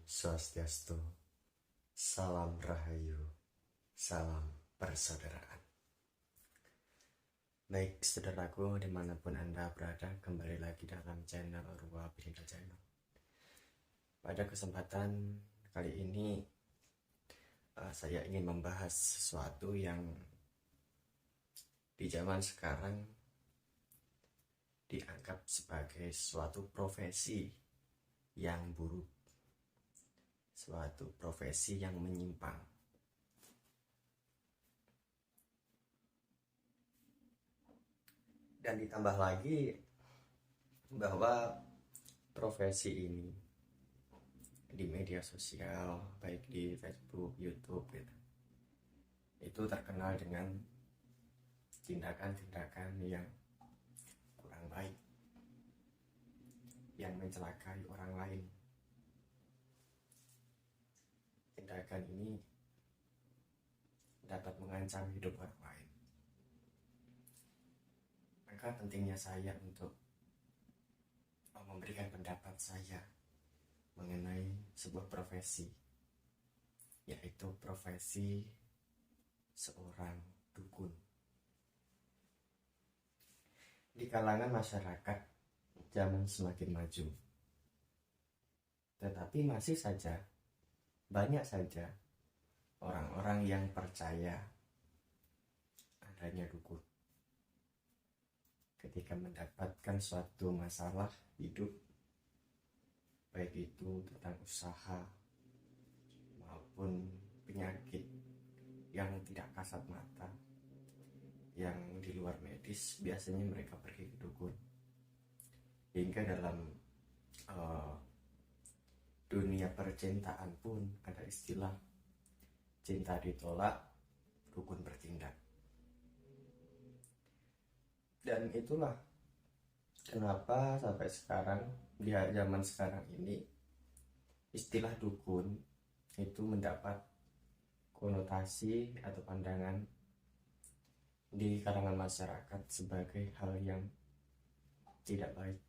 Swastiastu, salam rahayu, salam persaudaraan. Baik saudaraku, dimanapun Anda berada, kembali lagi dalam channel Urwa Bhinneka Channel. Pada kesempatan kali ini saya ingin membahas sesuatu yang di zaman sekarang dianggap sebagai suatu profesi yang buruk, suatu profesi yang menyimpang. Dan ditambah lagi bahwa profesi ini di media sosial, baik di Facebook, YouTube gitu, itu terkenal dengan tindakan-tindakan yang kurang baik, yang mencelakai orang lain. Tindakan ini dapat mengancam hidup orang lain. Maka pentingnya saya untuk memberikan pendapat saya mengenai sebuah profesi, yaitu profesi seorang dukun. Di kalangan masyarakat, zaman semakin maju, tetapi masih saja banyak saja orang-orang yang percaya adanya dukun. Ketika mendapatkan suatu masalah hidup, baik itu tentang usaha maupun penyakit yang tidak kasat mata, yang di luar medis, biasanya mereka pergi ke dukun. Hingga dalam dunia percintaan pun ada istilah cinta ditolak, dukun bertindak. Dan itulah kenapa sampai sekarang, di zaman sekarang ini, istilah dukun itu mendapat konotasi atau pandangan di kalangan masyarakat sebagai hal yang tidak baik.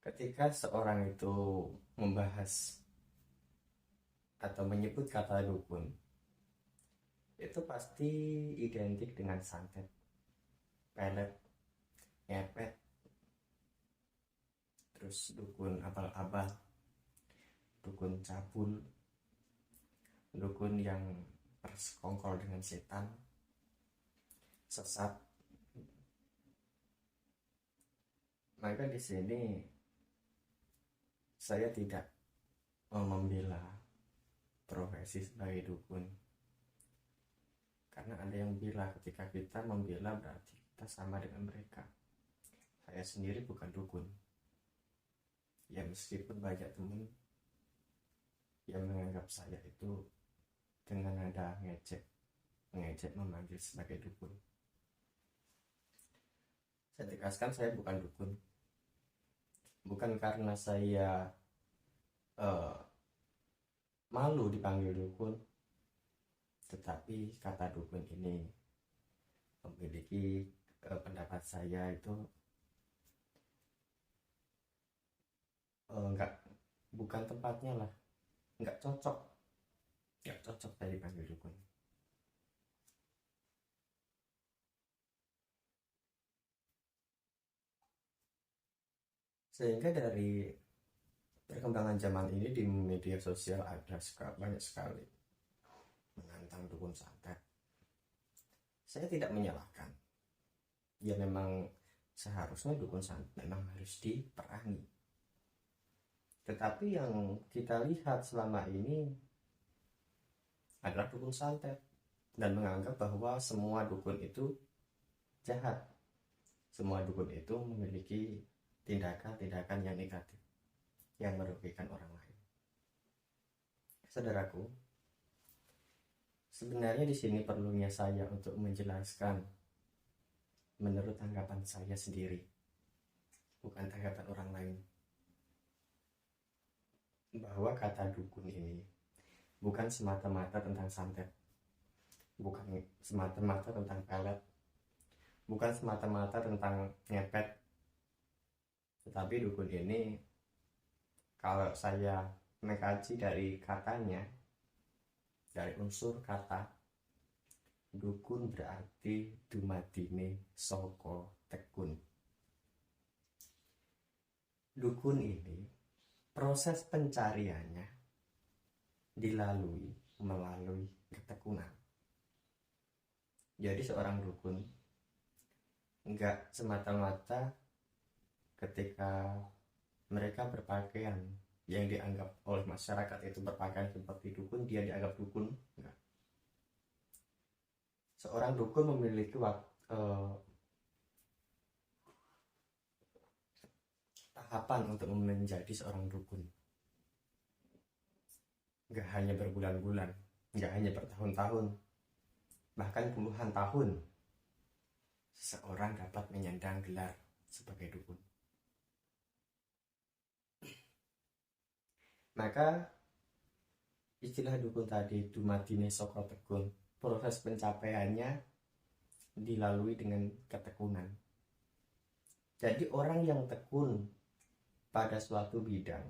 Ketika seorang itu membahas atau menyebut kata dukun, itu pasti identik dengan santet, pelet, ngepet, terus dukun abal-abal, dukun cabul, dukun yang bersekongkol dengan setan, sesat. Maka di sini saya tidak membela profesi sebagai dukun, karena ada yang bilang ketika kita membela berarti kita sama dengan mereka. Saya sendiri bukan dukun, ya meskipun banyak teman yang menganggap saya itu dengan nada mengejek memanggil sebagai dukun. Saya tegaskan, saya bukan dukun. Bukan karena saya malu dipanggil dukun, tetapi kata dukun ini memiliki pendapat saya itu bukan tempatnya lah, nggak cocok saya dipanggil dukun. Sehingga dari perkembangan zaman ini di media sosial ada banyak sekali menantang dukun santet. Saya tidak menyalahkan. Ya memang seharusnya dukun santet memang harus diperangi. Tetapi yang kita lihat selama ini adalah dukun santet dan menganggap bahwa semua dukun itu jahat. Semua dukun itu memiliki tindakan-tindakan yang negatif yang merugikan orang lain. Saudaraku, sebenarnya di sini perlunya saya untuk menjelaskan menurut tanggapan saya sendiri, bukan tanggapan orang lain, bahwa kata dukun ini bukan semata-mata tentang santet, bukan semata-mata tentang pelet, bukan semata-mata tentang ngepet, tetapi dukun ini kalau saya mengkaji dari katanya, dari unsur kata, dukun berarti dumadine saka tekun. Dukun ini proses pencariannya dilalui melalui ketekunan. Jadi seorang dukun enggak semata-mata ketika mereka berpakaian yang dianggap oleh masyarakat itu berpakaian seperti dukun, dia dianggap dukun. Enggak. Seorang dukun memiliki tahapan untuk menjadi seorang dukun. Enggak hanya berbulan-bulan, enggak hanya bertahun-tahun, bahkan puluhan tahun seseorang dapat menyandang gelar sebagai dukun. Maka istilah dukun tadi dumadine saka tekun, proses pencapaiannya dilalui dengan ketekunan. Jadi orang yang tekun pada suatu bidang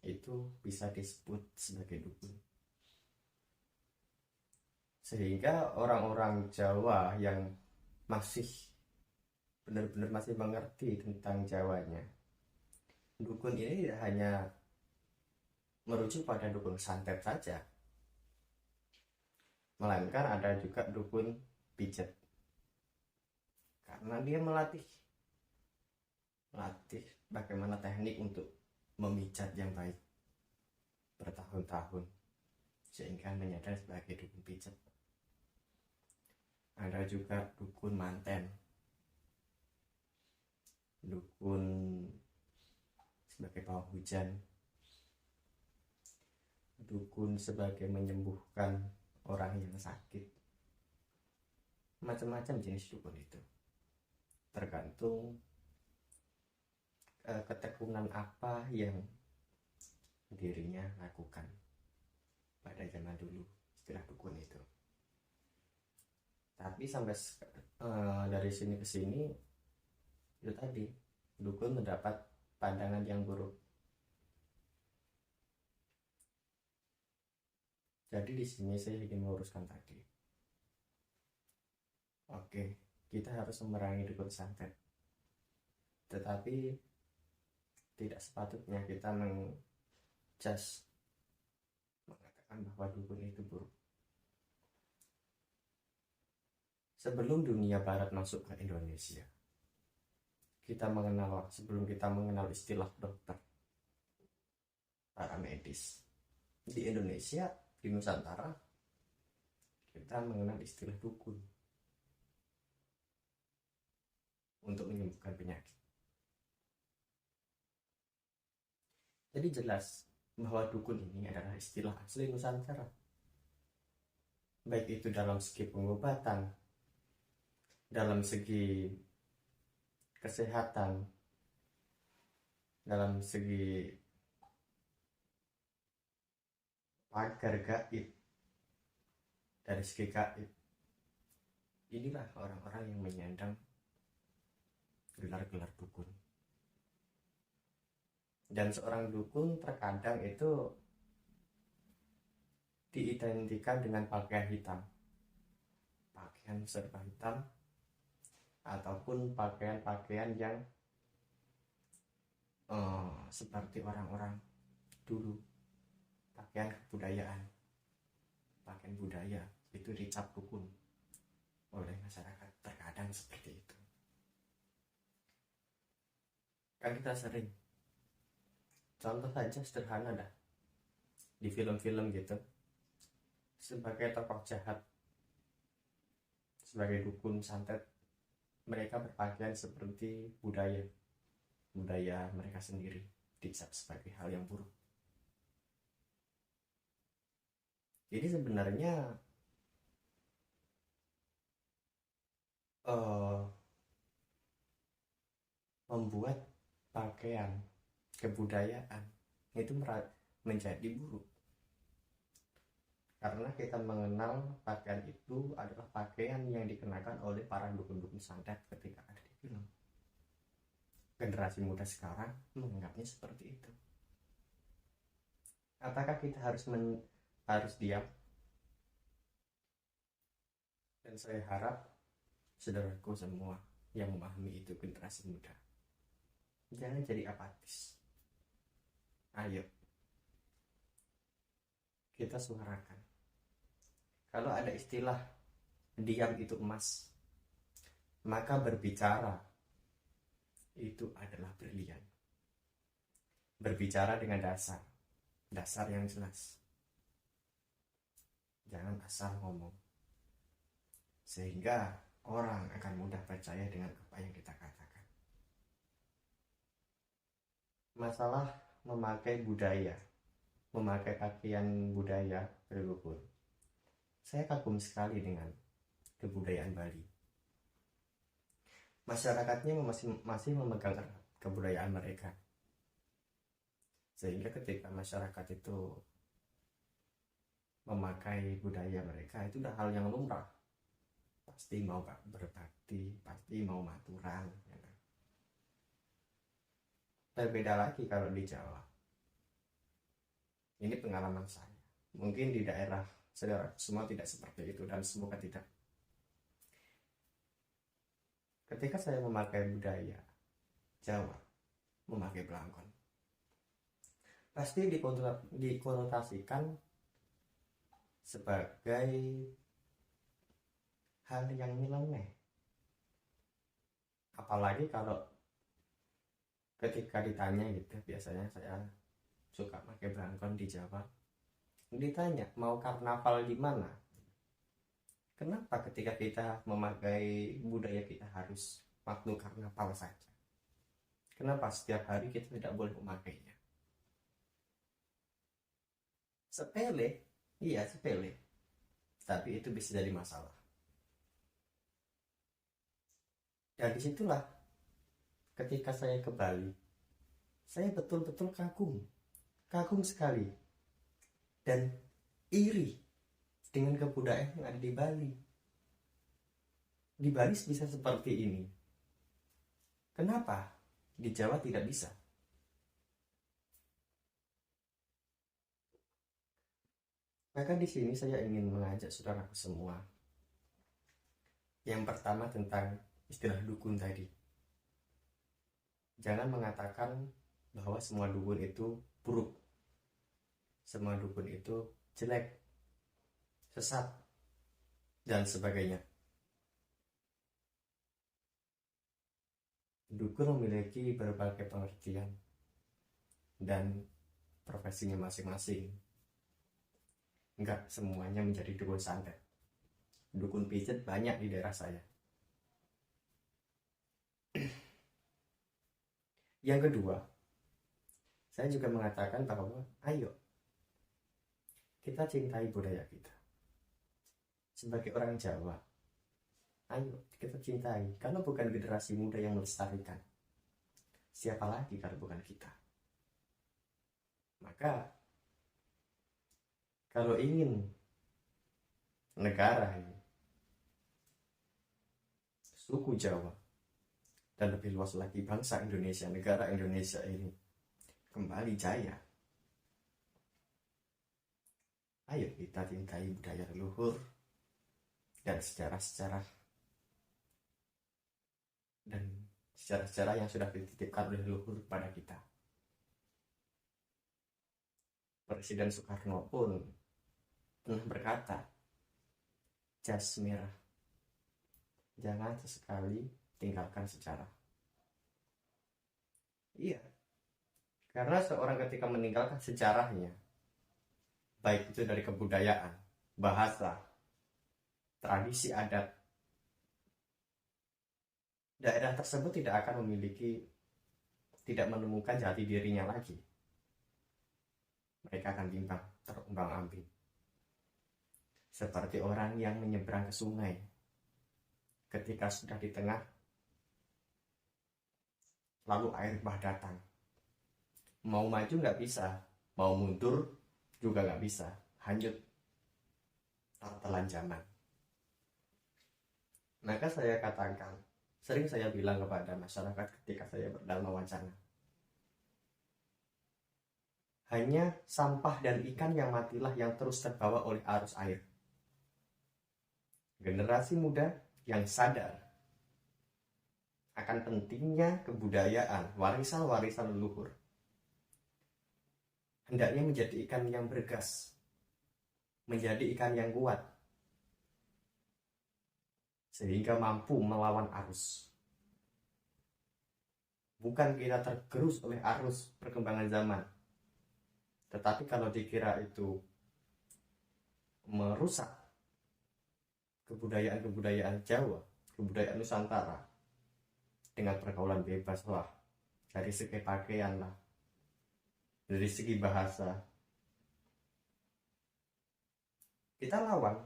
itu bisa disebut sebagai dukun. Sehingga orang-orang Jawa yang masih benar-benar masih mengerti tentang Jawanya, dukun ini tidak hanya merujuk pada dukun santet saja, melainkan ada juga dukun pijat, karena dia melatih bagaimana teknik untuk memijat yang baik bertahun-tahun sehingga menyadari sebagai dukun pijat. Ada juga dukun manten, dukun sebagai pawang hujan, dukun sebagai menyembuhkan orang yang sakit. Macam-macam jenis dukun itu, tergantung ketekunan apa yang dirinya lakukan pada zaman dulu istilah dukun itu. Tapi sampai dari sini ke sini itu tadi, dukun mendapat pandangan yang buruk. Jadi di sini saya ingin meluruskan tadi. Oke, kita harus memerangi dukun santet. Tetapi tidak sepatutnya kita mengatakan bahwa dukun itu buruk. Sebelum dunia barat masuk ke Indonesia, sebelum kita mengenal istilah dokter, para medis, di Indonesia, di Nusantara, kita mengenal istilah dukun untuk menyembuhkan penyakit. Jadi jelas bahwa dukun ini adalah istilah asli Nusantara, baik itu dalam segi pengobatan, dalam segi kesehatan, dalam segi pagar gaib, dari segi gaib. Inilah orang-orang yang menyandang gelar-gelar dukun. Dan seorang dukun terkadang itu diidentikan dengan pakaian hitam, pakaian serba hitam, ataupun pakaian-pakaian yang seperti orang-orang dulu, pakaian kebudayaan, pakaian budaya itu dicap dukun oleh masyarakat, terkadang seperti itu. Kan kita sering, contoh saja sederhana dah, di film-film gitu, sebagai tokoh jahat, sebagai dukun santet, mereka berpakaian seperti budaya mereka sendiri, dicap sebagai hal yang buruk. Jadi sebenarnya membuat pakaian kebudayaan itu menjadi buruk, karena kita mengenal pakaian itu adalah pakaian yang dikenakan oleh para dukun-dukun santet ketika ada di film. Generasi muda sekarang menganggapnya seperti itu. Apakah kita harus diam? Dan saya harap saudaraku semua yang memahami itu, generasi muda, jangan jadi apatis. Ayo kita suarakan. Kalau ada istilah diam itu emas, maka berbicara itu adalah brilian. Berbicara dengan dasar yang jelas. Jangan asal ngomong, sehingga orang akan mudah percaya dengan apa yang kita katakan. Masalah memakai pakaian budaya leluhur, saya kagum sekali dengan kebudayaan Bali. Masyarakatnya masih memegang erat kebudayaan mereka, sehingga ketika masyarakat itu memakai budaya mereka, itu udah hal yang lumrah. Pasti mau berbakti, pasti mau maturan, ya kan? Berbeda lagi kalau di Jawa. Ini pengalaman saya. Mungkin di daerah saudara semua tidak seperti itu, dan semoga tidak. Ketika saya memakai budaya Jawa, memakai belangkon, pasti dikonotasikan sebagai hal yang nyeleneh. Apalagi kalau ketika ditanya gitu, biasanya saya suka pakai belangkon di Jawa, ditanya mau karnaval di mana. Kenapa ketika kita memakai budaya kita harus waktu karnaval saja? Kenapa setiap hari kita tidak boleh memakainya? Sepele, iya sepele, tapi itu bisa jadi masalah. Dan disitulah ketika saya ke Bali, saya betul-betul kagum sekali dan iri dengan kebudayaan yang ada di Bali. Di Bali bisa seperti ini. Kenapa di Jawa tidak bisa? Maka di sini saya ingin mengajak saudaraku semua. Yang pertama tentang istilah dukun tadi. Jangan mengatakan bahwa semua dukun itu buruk, semua dukun itu jelek, sesat, dan sebagainya. Dukun memiliki berbagai pengertian dan profesinya masing-masing. Enggak semuanya menjadi dukun santet. Dukun pijat banyak di daerah saya. Yang kedua, saya juga mengatakan bahwa ayo kita cintai budaya kita. Sebagai orang Jawa, ayo kita cintai, karena bukan generasi muda yang melestarikan. Siapa lagi kalau bukan kita? Maka kalau ingin negara ini, suku Jawa, dan lebih luas lagi bangsa Indonesia, negara Indonesia ini kembali jaya, ayo kita cintai budaya leluhur dan sejarah-sejarah yang sudah dititipkan oleh leluhur kepada kita. Presiden Soekarno pun pernah berkata, jas merah, jangan sesekali tinggalkan sejarah. Iya, karena seorang ketika meninggalkan sejarahnya, baik itu dari kebudayaan, bahasa, tradisi adat, daerah tersebut tidak menemukan jati dirinya lagi. Mereka akan bimbang, terombang-ambing. Seperti orang yang menyeberang ke sungai, ketika sudah di tengah, lalu air bah datang. Mau maju nggak bisa, mau mundur juga nggak bisa, hanyut telan zaman. Maka saya katakan, sering saya bilang kepada masyarakat ketika saya berdharma wacana, hanya sampah dan ikan yang matilah yang terus terbawa oleh arus air. Generasi muda yang sadar akan pentingnya kebudayaan, warisan-warisan leluhur, hendaknya menjadi ikan yang bergas, menjadi ikan yang kuat, sehingga mampu melawan arus. Bukan kita tergerus oleh arus perkembangan zaman, tetapi kalau dikira itu merusak kebudayaan Jawa, kebudayaan Nusantara, dengan pergaulan bebas lah, dari segi pakaian lah, dari segi bahasa, kita lawan.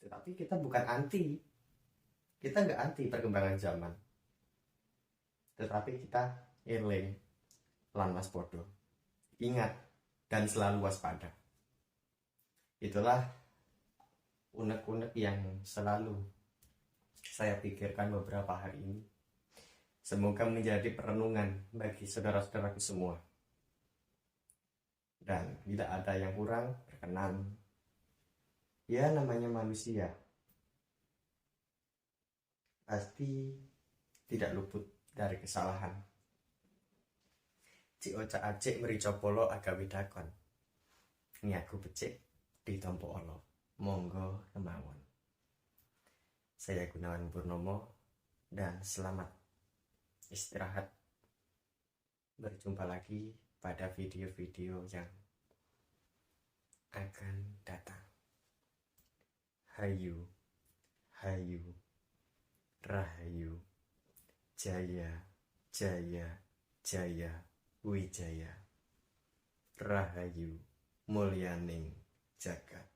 Tetapi kita bukan anti, kita nggak anti perkembangan zaman, tetapi kita eling lan waspada, ingat dan selalu waspada. Itulah unek-unek yang selalu saya pikirkan beberapa hari ini. Semoga menjadi perenungan bagi saudara-saudaraku semua. Dan tidak ada yang kurang berkenan. Ya, namanya manusia, pasti tidak luput dari kesalahan. Cik ocak acik merica polo agawe dakon. Niaku becik ditompo olo. Monggo kemawon. Saya Gunawan Purnomo dan selamat istirahat. Berjumpa lagi pada video-video yang akan datang. Hayu, hayu, rahayu, jaya, jaya, jaya, wijaya, rahayu, mulyaning jagat.